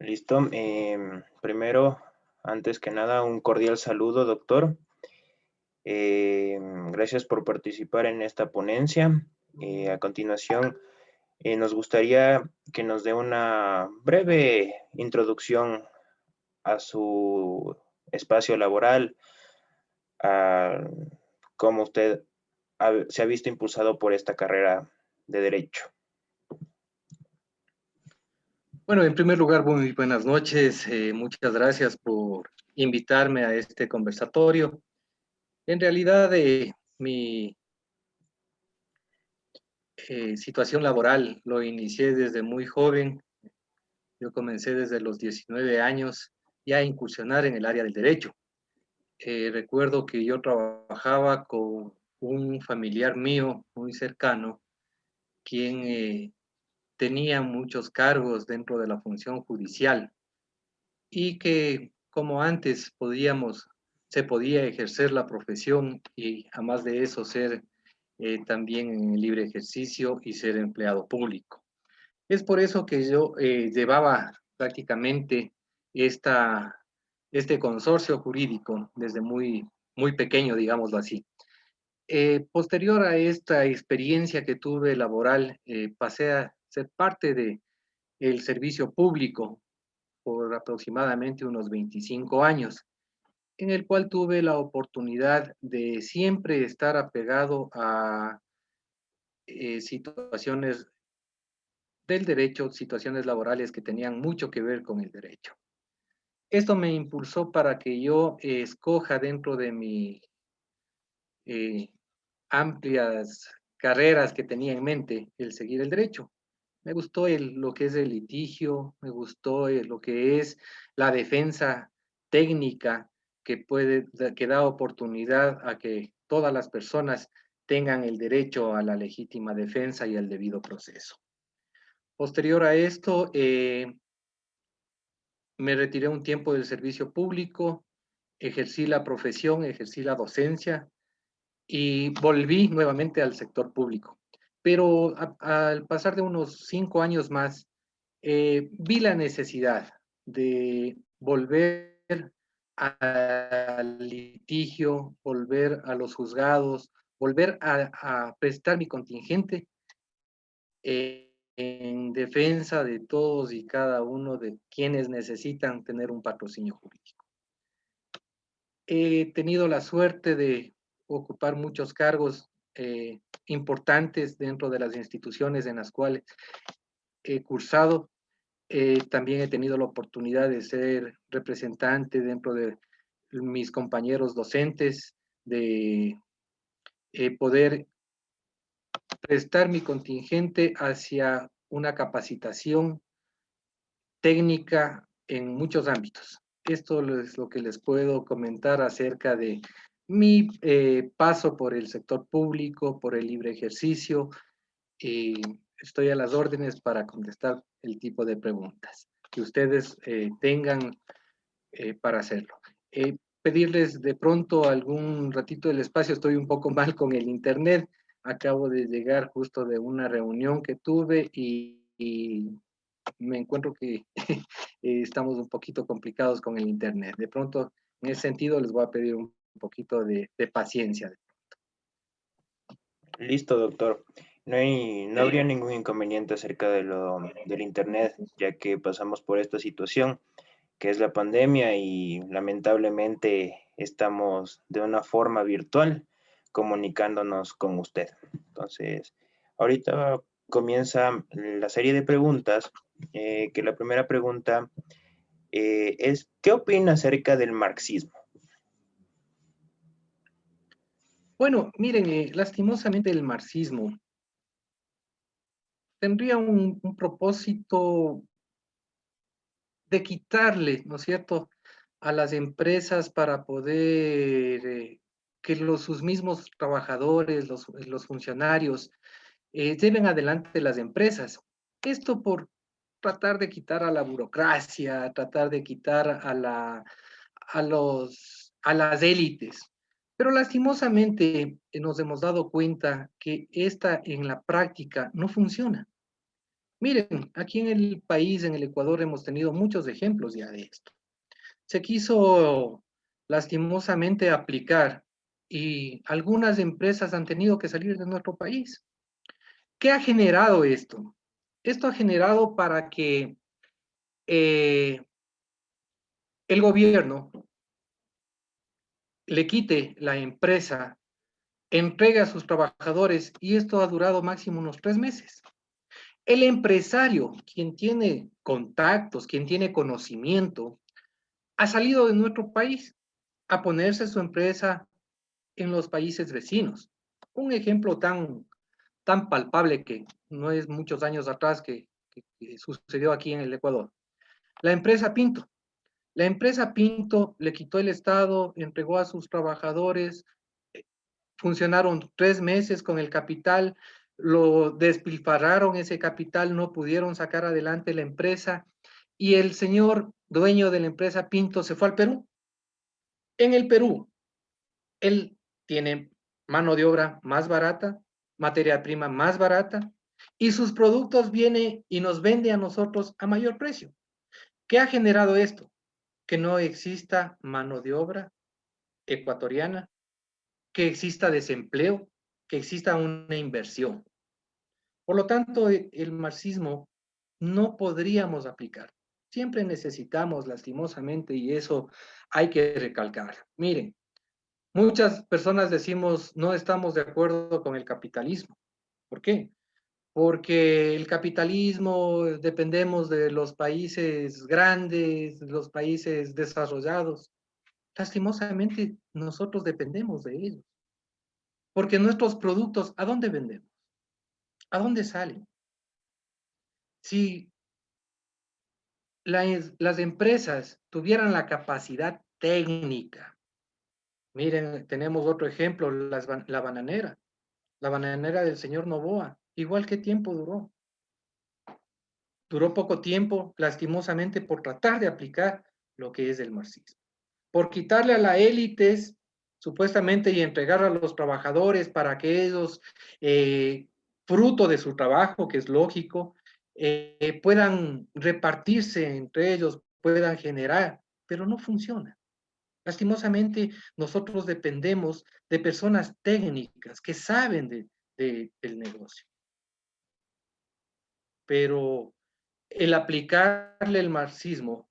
Listo. Primero, antes que nada, un cordial saludo, doctor. Gracias por participar en esta ponencia. A continuación, nos gustaría que nos dé una breve introducción a su espacio laboral, a cómo usted se ha visto impulsado por esta carrera de Derecho. Bueno, en primer lugar, muy buenas noches. Muchas gracias por invitarme a este conversatorio. En realidad, mi situación laboral lo inicié desde muy joven. Yo comencé desde los 19 años ya a incursionar en el área del derecho. Recuerdo que yo trabajaba con un familiar mío muy cercano, quien tenía muchos cargos dentro de la función judicial y que como antes se podía ejercer la profesión y además de eso ser también en libre ejercicio y ser empleado público. Es por eso que yo llevaba prácticamente esta, este consorcio jurídico desde muy pequeño, digámoslo así. Posterior a esta experiencia que tuve laboral, pasé a ser parte de el servicio público por aproximadamente unos 25 años, en el cual tuve la oportunidad de siempre estar apegado a situaciones del derecho, situaciones laborales que tenían mucho que ver con el derecho. Esto me impulsó para que yo escoja dentro de mis eh, amplias carreras que tenía en mente el seguir el derecho. Me gustó lo que es el litigio, me gustó lo que es la defensa técnica que da oportunidad a que todas las personas tengan el derecho a la legítima defensa y al debido proceso. Posterior a esto, me retiré un tiempo del servicio público, ejercí la profesión, ejercí la docencia y volví nuevamente al sector público. Pero al pasar de unos 5 años más, vi la necesidad de volver al litigio, volver a los juzgados, volver a prestar mi contingente en defensa de todos y cada uno de quienes necesitan tener un patrocinio jurídico. He tenido la suerte de ocupar muchos cargos importantes dentro de las instituciones en las cuales he cursado. También he tenido la oportunidad de ser representante dentro de mis compañeros docentes, de poder prestar mi contingente hacia una capacitación técnica en muchos ámbitos. Esto es lo que les puedo comentar acerca de mi paso por el sector público, por el libre ejercicio, y estoy a las órdenes para contestar el tipo de preguntas que ustedes tengan para hacerlo. Pedirles de pronto algún ratito del espacio, estoy un poco mal con el internet, acabo de llegar justo de una reunión que tuve y me encuentro que estamos un poquito complicados con el internet. De pronto, en ese sentido, les voy a pedir un poquito de paciencia. Listo, doctor. No habría ningún inconveniente acerca del Internet, ya que pasamos por esta situación que es la pandemia y lamentablemente estamos de una forma virtual comunicándonos con usted. Entonces, ahorita comienza la serie de preguntas, que la primera pregunta es, ¿qué opina acerca del marxismo? Bueno, miren, lastimosamente el marxismo tendría un propósito de quitarle, ¿no es cierto?, a las empresas para poder que sus mismos trabajadores, los funcionarios, lleven adelante las empresas. Esto por tratar de quitar a la burocracia, tratar de quitar a las élites. Pero lastimosamente nos hemos dado cuenta que esta en la práctica no funciona. Miren, aquí en el país, en el Ecuador, hemos tenido muchos ejemplos ya de esto. Se quiso lastimosamente aplicar y algunas empresas han tenido que salir de nuestro país. ¿Qué ha generado esto? Esto ha generado para que eh, el gobierno le quite la empresa, entregue a sus trabajadores y esto ha durado máximo unos 3 meses. El empresario, quien tiene contactos, quien tiene conocimiento, ha salido de nuestro país a ponerse su empresa en los países vecinos. Un ejemplo tan palpable que no es muchos años atrás que sucedió aquí en el Ecuador. La empresa Pinto. La empresa Pinto le quitó el Estado, entregó a sus trabajadores, funcionaron 3 meses con el capital, lo despilfarraron ese capital, no pudieron sacar adelante la empresa y el señor dueño de la empresa Pinto se fue al Perú. En el Perú, él tiene mano de obra más barata, materia prima más barata y sus productos viene y nos vende a nosotros a mayor precio. ¿Qué ha generado esto? Que no exista mano de obra ecuatoriana, que exista desempleo, que exista una inversión. Por lo tanto, el marxismo no podríamos aplicar. Siempre necesitamos, lastimosamente, y eso hay que recalcar. Miren, muchas personas decimos no estamos de acuerdo con el capitalismo. ¿Por qué? Porque el capitalismo dependemos de los países grandes, los países desarrollados. Lastimosamente, nosotros dependemos de ellos. Porque nuestros productos, ¿a dónde vendemos? ¿A dónde salen? Si las empresas tuvieran la capacidad técnica, miren, tenemos otro ejemplo, la bananera del señor Novoa, igual qué tiempo duró. Duró poco tiempo, lastimosamente, por tratar de aplicar lo que es el marxismo. Por quitarle a las élites, supuestamente, y entregar a los trabajadores para que ellos, fruto de su trabajo, que es lógico, puedan repartirse entre ellos, puedan generar, pero no funciona. Lastimosamente, nosotros dependemos de personas técnicas que saben del negocio, pero el aplicarle el marxismo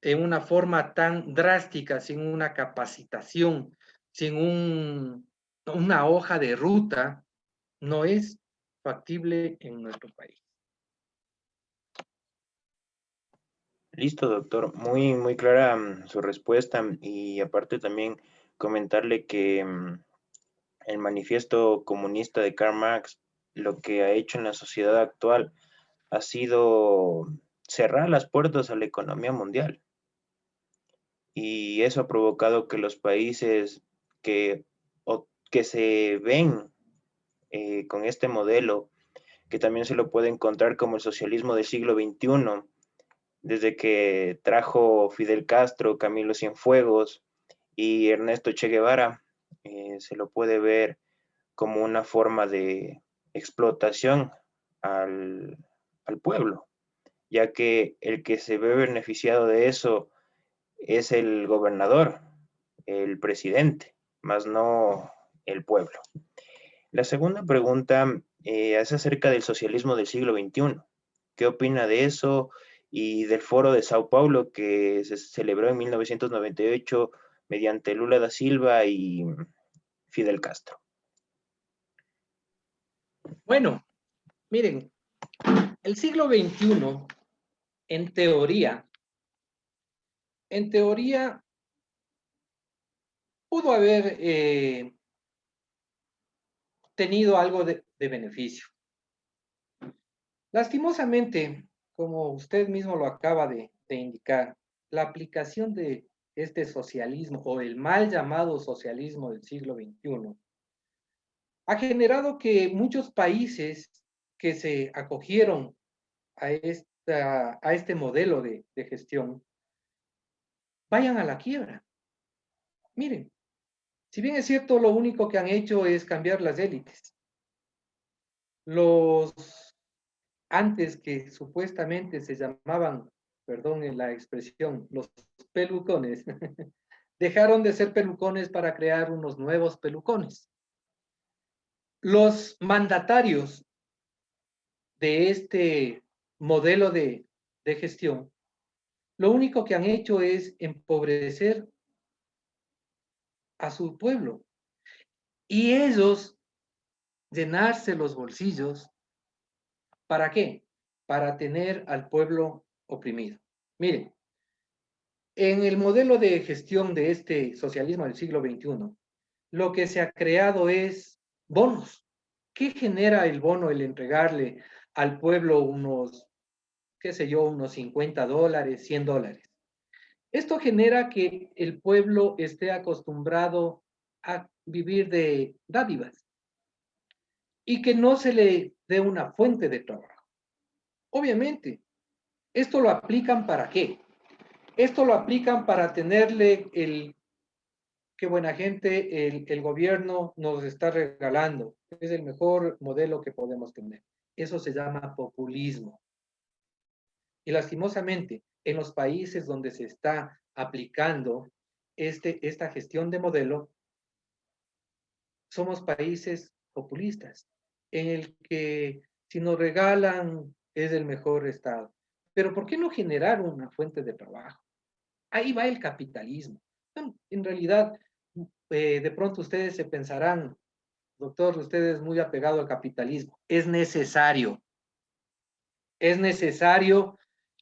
en una forma tan drástica, sin una capacitación, sin una hoja de ruta, no es factible en nuestro país. Listo, doctor. Muy, muy clara su respuesta y aparte también comentarle que el manifiesto comunista de Karl Marx lo que ha hecho en la sociedad actual ha sido cerrar las puertas a la economía mundial y eso ha provocado que los países que, que se ven con este modelo, que también se lo puede encontrar como el socialismo del siglo XXI, desde que trajo Fidel Castro, Camilo Cienfuegos y Ernesto Che Guevara, se lo puede ver como una forma de explotación al, al pueblo, ya que el que se ve beneficiado de eso es el gobernador, el presidente, más no el pueblo. La segunda pregunta es acerca del socialismo del siglo XXI. ¿Qué opina de eso y del Foro de Sao Paulo que se celebró en 1998 mediante Lula da Silva y Fidel Castro? Bueno, miren, el siglo XXI, en teoría, pudo haber tenido algo de beneficio. Lastimosamente, como usted mismo lo acaba de indicar, la aplicación de este socialismo o el mal llamado socialismo del siglo XXI ha generado que muchos países que se acogieron a este modelo de gestión vayan a la quiebra. Miren, si bien es cierto, lo único que han hecho es cambiar las élites. Los antes que supuestamente se llamaban, perdón en la expresión, los pelucones, dejaron de ser pelucones para crear unos nuevos pelucones. Los mandatarios de este modelo de gestión, lo único que han hecho es empobrecer a su pueblo y ellos llenarse los bolsillos. ¿Para qué? Para tener al pueblo oprimido. Miren, en el modelo de gestión de este socialismo del siglo XXI, lo que se ha creado es bonos. ¿Qué genera el bono, el entregarle al pueblo unos, qué sé yo, unos $50, $100? Esto genera que el pueblo esté acostumbrado a vivir de dádivas y que no se le dé una fuente de trabajo. Obviamente, esto lo aplican ¿para qué? Esto lo aplican para tenerle el, qué buena gente, el gobierno nos está regalando. Es el mejor modelo que podemos tener. Eso se llama populismo. Y lastimosamente, en los países donde se está aplicando esta gestión de modelo, somos países populistas, en el que si nos regalan es el mejor Estado. Pero ¿por qué no generar una fuente de trabajo? Ahí va el capitalismo. En realidad, de pronto ustedes se pensarán, doctor, usted es muy apegado al capitalismo. Es necesario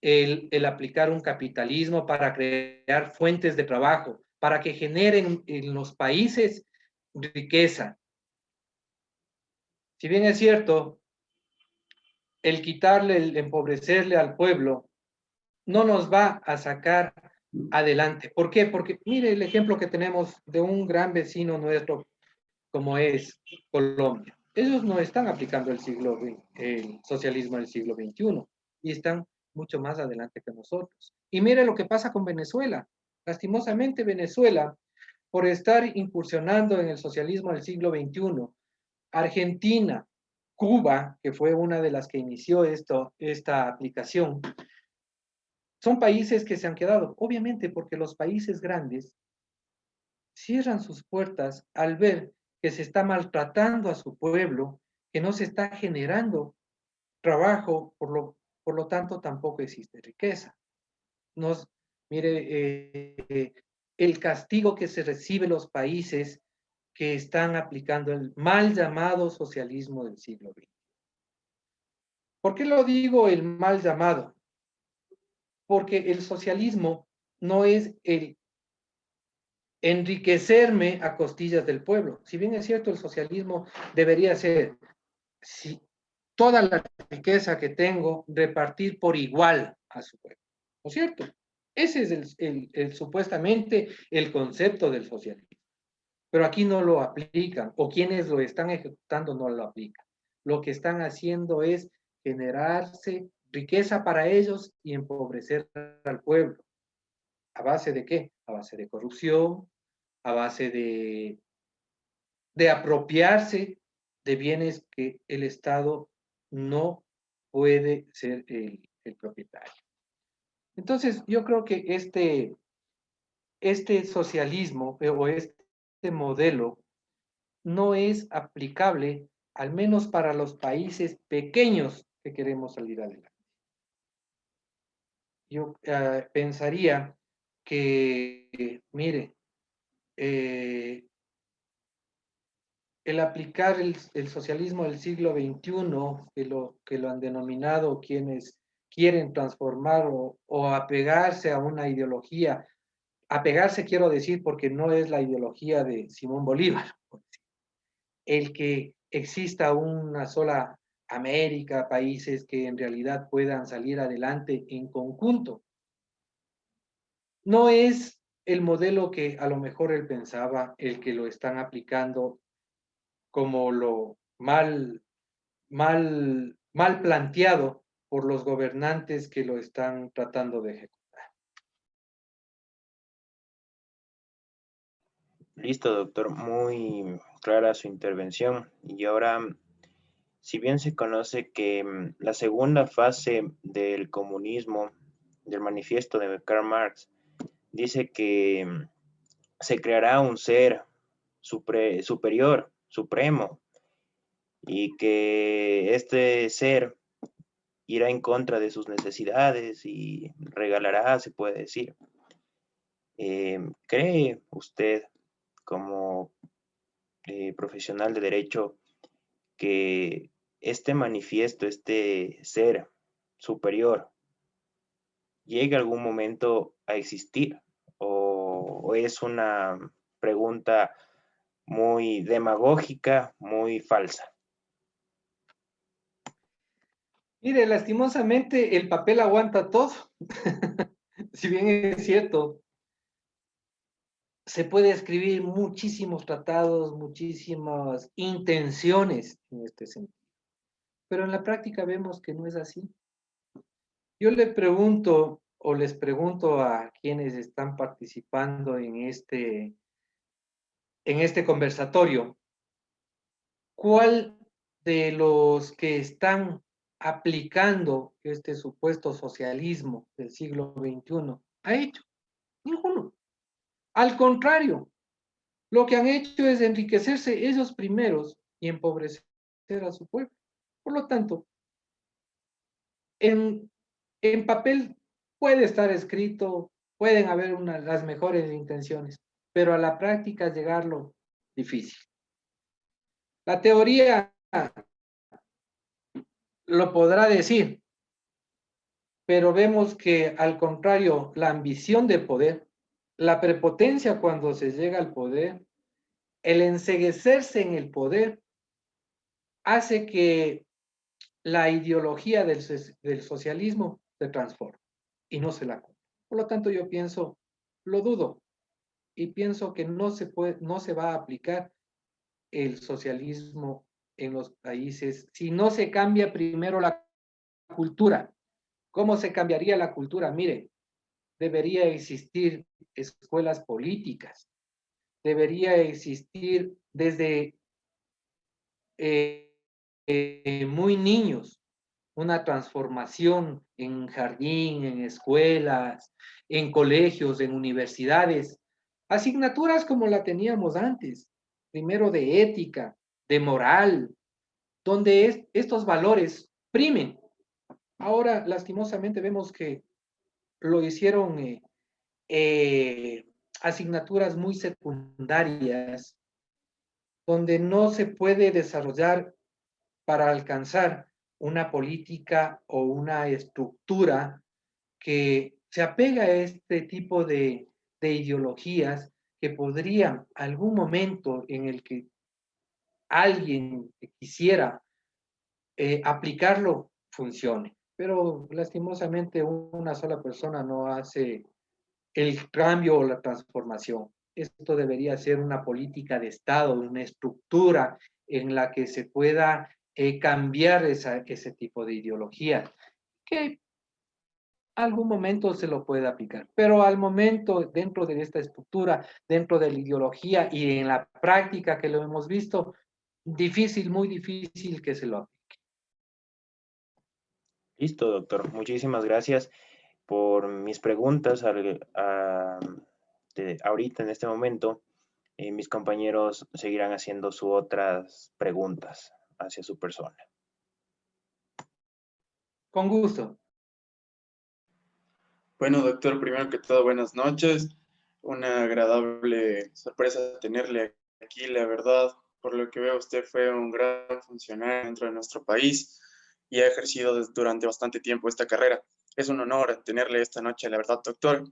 el aplicar un capitalismo para crear fuentes de trabajo, para que generen en los países riqueza. Si bien es cierto, el quitarle, el empobrecerle al pueblo, no nos va a sacar adelante. ¿Por qué? Porque mire el ejemplo que tenemos de un gran vecino nuestro como es Colombia. Ellos no están aplicando el socialismo del siglo XXI y están mucho más adelante que nosotros. Y mire lo que pasa con Venezuela. Lastimosamente Venezuela, por estar incursionando en el socialismo del siglo XXI, Argentina, Cuba, que fue una de las que inició esta aplicación, son países que se han quedado, obviamente porque los países grandes cierran sus puertas al ver que se está maltratando a su pueblo, que no se está generando trabajo, por lo tanto tampoco existe riqueza. Nos, mire, el castigo que se recibe los países que están aplicando el mal llamado socialismo del siglo XX. ¿Por qué lo digo el mal llamado? Porque el socialismo no es el enriquecerme a costillas del pueblo. Si bien es cierto, el socialismo debería ser, si toda la riqueza que tengo, repartir por igual a su pueblo. ¿No es cierto? Ese es supuestamente el concepto del socialismo. Pero aquí no lo aplican, o quienes lo están ejecutando no lo aplican. Lo que están haciendo es generarse riqueza para ellos y empobrecer al pueblo. ¿A base de qué? A base de corrupción, a base de apropiarse de bienes que el Estado no puede ser el propietario. Entonces, yo creo que este socialismo o este modelo no es aplicable, al menos para los países pequeños que queremos salir adelante. Yo pensaría que, mire, el aplicar el socialismo del siglo XXI, que lo han denominado quienes quieren transformar o apegarse a una ideología, apegarse quiero decir porque no es la ideología de Simón Bolívar, el que exista una sola América, países que en realidad puedan salir adelante en conjunto. No es el modelo que a lo mejor él pensaba, el que lo están aplicando como lo mal planteado por los gobernantes que lo están tratando de ejecutar. Listo, doctor. Muy clara su intervención. Y ahora, si bien se conoce que la segunda fase del comunismo, del manifiesto de Karl Marx, dice que se creará un ser superior, supremo, y que este ser irá en contra de sus necesidades y regalará, se puede decir. ¿Cree usted, como profesional de derecho, que este manifiesto, este ser superior, llegue algún momento a existir? ¿O es una pregunta muy demagógica, muy falsa? Mire, lastimosamente el papel aguanta todo. Si bien es cierto, se puede escribir muchísimos tratados, muchísimas intenciones en este sentido, pero en la práctica vemos que no es así. Yo le pregunto o les pregunto a quienes están participando en este conversatorio, ¿cuál de los que están aplicando este supuesto socialismo del siglo XXI ha hecho? Ninguno. Al contrario, lo que han hecho es enriquecerse ellos primeros y empobrecer a su pueblo. Por lo tanto, en, en papel puede estar escrito, pueden haber las mejores intenciones, pero a la práctica llegarlo difícil. La teoría lo podrá decir, pero vemos que al contrario, la ambición de poder, la prepotencia cuando se llega al poder, el enceguecerse en el poder, hace que la ideología del socialismo se transforme y no se la cumpla. Por lo tanto, yo pienso, lo dudo, y pienso que no se va a aplicar el socialismo en los países si no se cambia primero la cultura. ¿Cómo se cambiaría la cultura? Mire, debería existir escuelas políticas, debería existir desde muy niños una transformación en jardín, en escuelas, en colegios, en universidades, asignaturas como la teníamos antes, primero de ética, de moral, donde estos valores primen. Ahora, lastimosamente, vemos que lo hicieron asignaturas muy secundarias, donde no se puede desarrollar para alcanzar una política o una estructura que se apega a este tipo de ideologías que podrían algún momento en el que alguien quisiera aplicarlo funcione. Pero lastimosamente una sola persona no hace el cambio o la transformación. Esto debería ser una política de Estado, una estructura en la que se pueda cambiar ese tipo de ideología, que algún momento se lo puede aplicar, pero al momento dentro de esta estructura, dentro de la ideología y en la práctica que lo hemos visto, difícil, muy difícil que se lo aplique. Listo, doctor. Muchísimas gracias por mis preguntas ahorita en este momento. Mis compañeros seguirán haciendo sus otras preguntas hacia su persona. Con gusto. Bueno, doctor, primero que todo, buenas noches. Una agradable sorpresa tenerle aquí, la verdad. Por lo que veo, usted fue un gran funcionario dentro de nuestro país y ha ejercido durante bastante tiempo esta carrera. Es un honor tenerle esta noche, la verdad, doctor.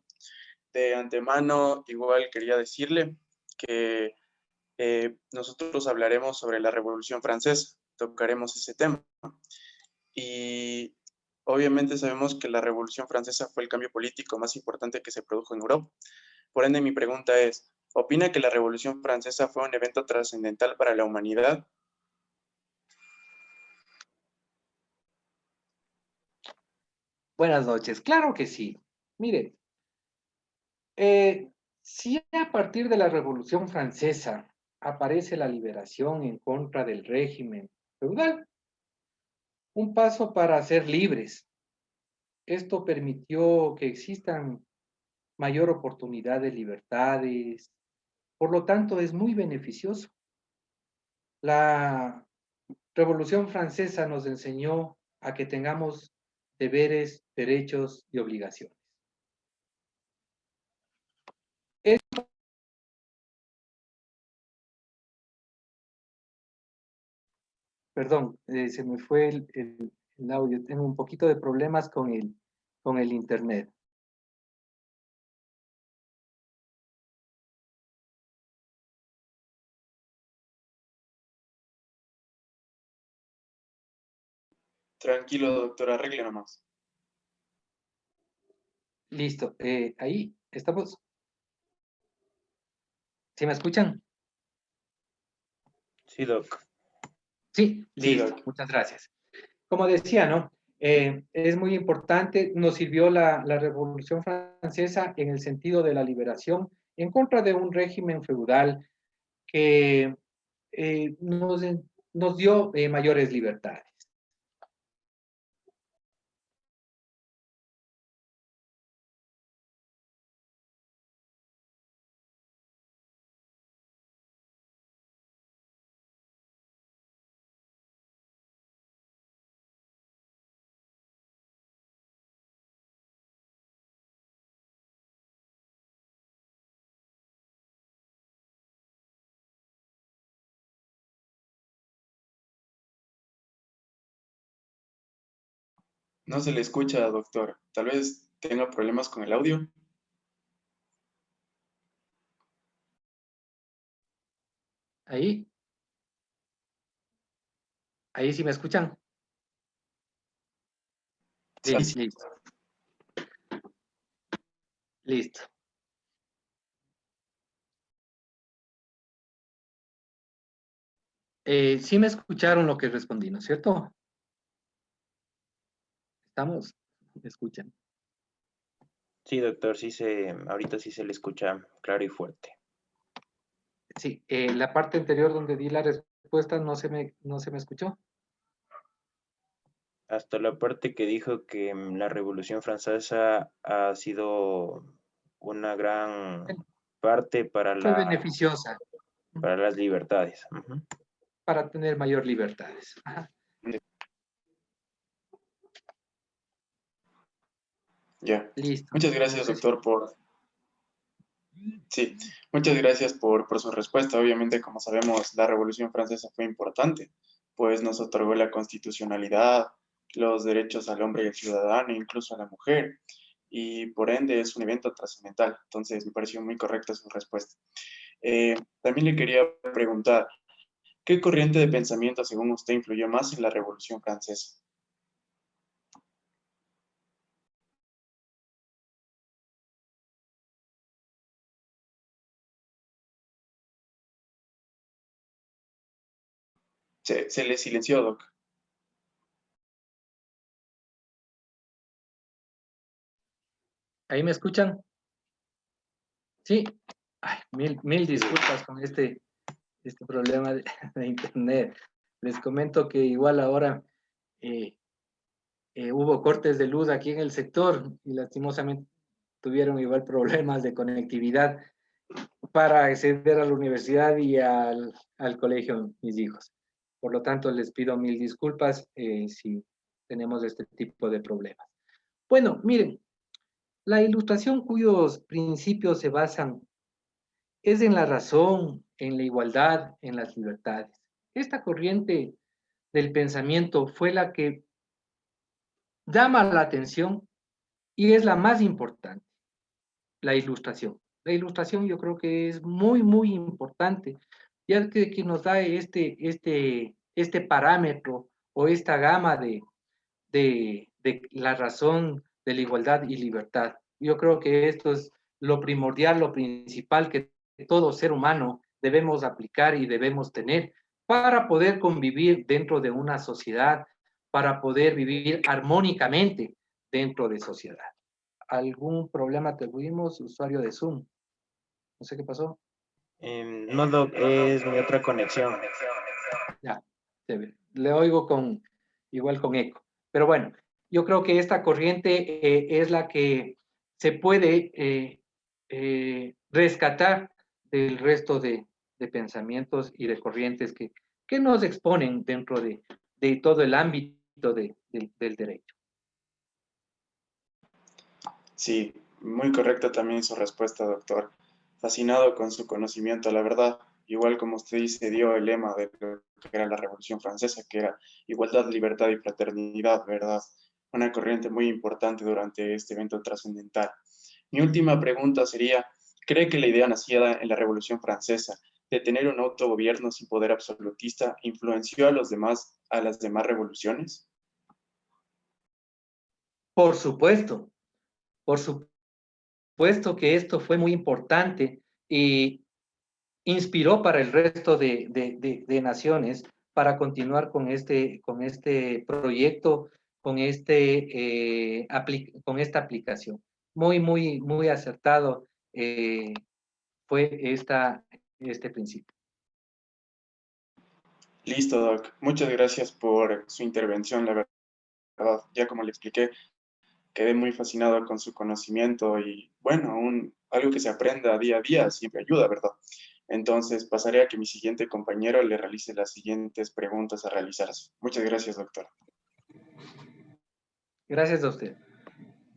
De antemano, igual quería decirle que nosotros hablaremos sobre la Revolución Francesa, tocaremos ese tema. Y obviamente sabemos que la Revolución Francesa fue el cambio político más importante que se produjo en Europa. Por ende, mi pregunta es, ¿opina que la Revolución Francesa fue un evento trascendental para la humanidad? Buenas noches. Claro que sí. Mire, si a partir de la Revolución Francesa aparece la liberación en contra del régimen feudal, un paso para ser libres. Esto permitió que existan mayor oportunidad de libertades, por lo tanto es muy beneficioso. La Revolución Francesa nos enseñó a que tengamos deberes, derechos y obligaciones. Perdón, se me fue el audio. Tengo un poquito de problemas con el internet. Tranquilo, doctor, arregle nomás. Listo, ahí estamos. ¿Sí me escuchan? Sí, Doc. Sí, Sí, listo, doc. muchas gracias. Como decía, ¿no? Es muy importante, nos sirvió la Revolución Francesa en el sentido de la liberación en contra de un régimen feudal que nos dio mayores libertades. No se le escucha, doctor. Tal vez tenga problemas con el audio. Ahí, ahí sí me escuchan. Sí, Listo, listo. Sí me escucharon lo que respondí, ¿no es cierto? ¿Estamos? ¿Me escuchan? Sí, doctor, ahorita sí se le escucha claro y fuerte. Sí, la parte anterior donde di la respuesta no se me escuchó. Hasta la parte que dijo que la Revolución Francesa ha sido una gran parte Fue beneficiosa para las libertades. Ujú. para tener mayor libertades. Ajá. ya. Listo. Muchas No gracias, sé si... doctor, Sí, muchas gracias por su respuesta. Obviamente, como sabemos, la Revolución Francesa fue importante, pues nos otorgó la constitucionalidad, los derechos al hombre y al ciudadano, incluso a la mujer, y por ende es un evento trascendental. Entonces, me pareció muy correcta su respuesta. También le quería preguntar, ¿qué corriente de pensamiento, según usted, influyó más en la Revolución Francesa? Se le silenció, Doc. ¿Ahí me escuchan? Sí. Ay, mil Sí, disculpas con este problema de internet. Les comento que igual ahora eh, hubo cortes de luz aquí en el sector y lastimosamente tuvieron igual problemas de conectividad para acceder a la universidad y al colegio mis hijos. Por lo tanto, les pido mil disculpas si tenemos este tipo de problemas. Bueno, miren, la ilustración cuyos principios se basan es en la razón, en la igualdad, en las libertades. Esta corriente del pensamiento fue la que llama la atención y es la más importante, la ilustración. La ilustración yo creo que es muy, muy importante, ya que nos da este parámetro o esta gama de la razón de la igualdad y libertad. Yo creo que esto es lo primordial, lo principal que todo ser humano debemos aplicar y debemos tener para poder convivir dentro de una sociedad, para poder vivir armónicamente dentro de sociedad. ¿Algún problema tuvimos, usuario de Zoom? No sé qué pasó. No, Doc, es mi otra conexión. Ya, le oigo igual con eco. Pero bueno, yo creo que esta corriente es la que se puede rescatar del resto de pensamientos y de corrientes que nos exponen dentro de todo el ámbito del derecho. Sí, muy correcta también su respuesta, doctor. Fascinado con su conocimiento, la verdad. Igual como usted dice, dio el lema de lo que era la Revolución Francesa, que era igualdad, libertad y fraternidad, ¿verdad? Una corriente muy importante durante este evento trascendental. Mi última pregunta sería, ¿cree que la idea nacida en la Revolución Francesa de tener un autogobierno sin poder absolutista influenció a las demás revoluciones? Por supuesto, por supuesto que esto fue muy importante y inspiró para el resto de naciones para continuar con este proyecto, con esta aplicación. Muy acertado fue este principio. Listo, Doc. Muchas gracias por su intervención, la verdad. Ya como le expliqué, quedé muy fascinado con su conocimiento y bueno, algo que se aprenda día a día siempre ayuda, ¿verdad? Entonces pasaré a que mi siguiente compañero le realice las siguientes preguntas a realizarse. Muchas gracias, doctor. Gracias a usted.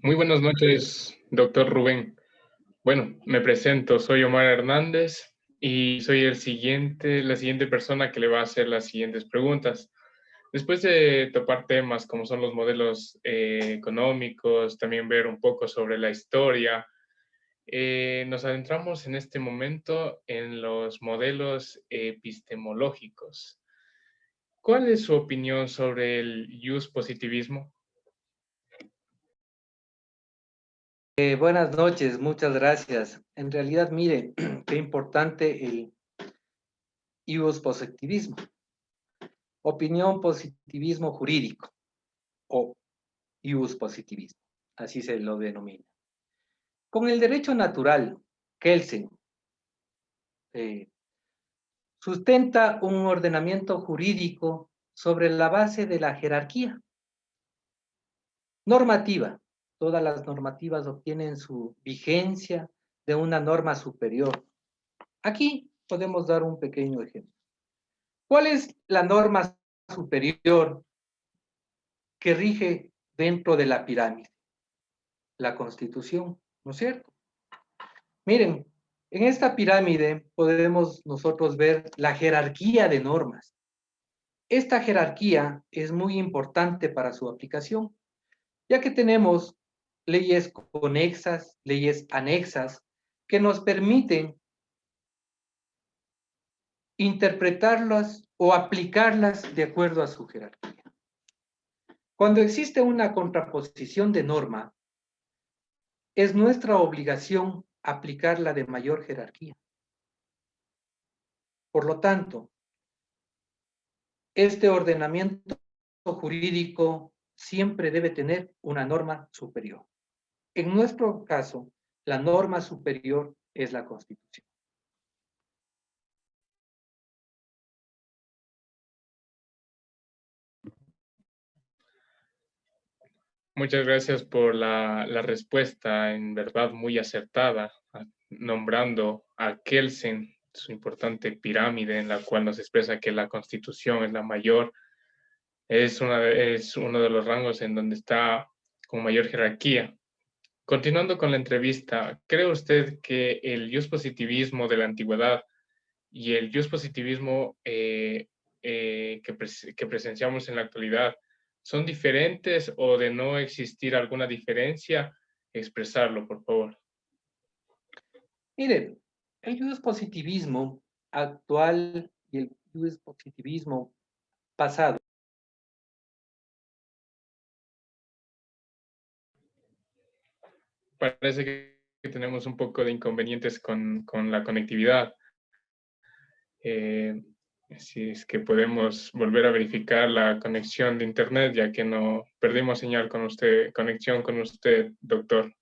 Muy buenas noches, doctor Rubén. Bueno, me presento, soy Omar Hernández y soy la siguiente persona que le va a hacer las siguientes preguntas. Después de topar temas como son los modelos económicos, también ver un poco sobre la historia, nos adentramos en este momento en los modelos epistemológicos. ¿Cuál es su opinión sobre el jus positivismo? Buenas noches, muchas gracias. En realidad, mire, qué importante el ius positivismo, opinión positivismo jurídico o ius positivismo, así se lo denomina. Con el derecho natural, Kelsen sustenta un ordenamiento jurídico sobre la base de la jerarquía normativa. Todas las normativas obtienen su vigencia de una norma superior. Aquí podemos dar un pequeño ejemplo. ¿Cuál es la norma superior que rige dentro de la pirámide? La Constitución, ¿no es cierto? Miren, en esta pirámide podemos nosotros ver la jerarquía de normas. Esta jerarquía es muy importante para su aplicación, ya que tenemos leyes conexas, leyes anexas, que nos permiten interpretarlas o aplicarlas de acuerdo a su jerarquía. Cuando existe una contraposición de norma, es nuestra obligación aplicarla de mayor jerarquía. Por lo tanto, este ordenamiento jurídico siempre debe tener una norma superior. En nuestro caso, la norma superior es la Constitución. Muchas gracias por la respuesta, en verdad muy acertada, nombrando a Kelsen, su importante pirámide en la cual nos expresa que la Constitución es la mayor, es uno de los rangos en donde está con mayor jerarquía. Continuando con la entrevista, ¿cree usted que el positivismo de la antigüedad y el positivismo que presenciamos en la actualidad son diferentes, o de no existir alguna diferencia, expresarlo, por favor? Miren, el positivismo actual y el positivismo pasado. Parece que tenemos un poco de inconvenientes con la conectividad. Si es que podemos volver a verificar la conexión de internet, ya que no perdimos señal con usted, conexión con usted, doctor.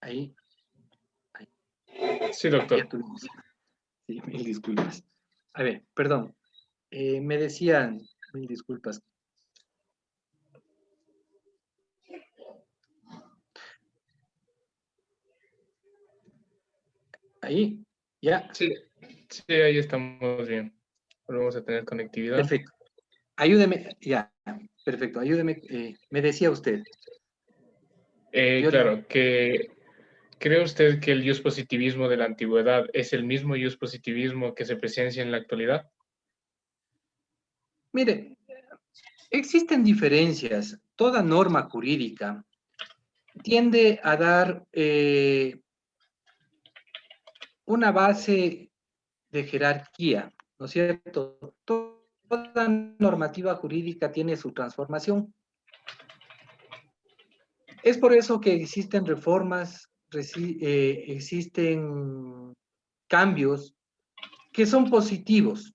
Ahí. Sí, doctor. Ya tuvimos. Sí, mil disculpas. A ver, perdón. Me decían, mil disculpas. Ahí, ya. Sí, sí, ahí estamos bien. Volvemos a tener conectividad. Perfecto. Ayúdeme, ya. Perfecto, ayúdeme. Me decía usted. Claro, ¿cree usted que el positivismo de la antigüedad es el mismo positivismo que se presencia en la actualidad? Mire, existen diferencias. Toda norma jurídica tiende a dar una base de jerarquía, ¿no es cierto? Toda normativa jurídica tiene su transformación. Es por eso que existen reformas, existen cambios que son positivos,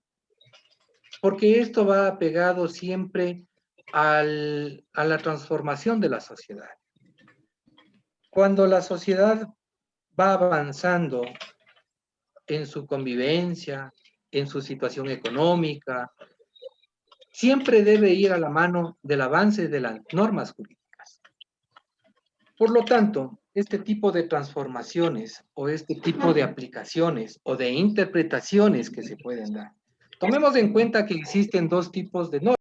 porque esto va pegado siempre a la transformación de la sociedad. Cuando la sociedad va avanzando en su convivencia, en su situación económica, siempre debe ir a la mano del avance de las normas jurídicas. Por lo tanto, este tipo de transformaciones o este tipo de aplicaciones o de interpretaciones que se pueden dar. Tomemos en cuenta que existen dos tipos de normas.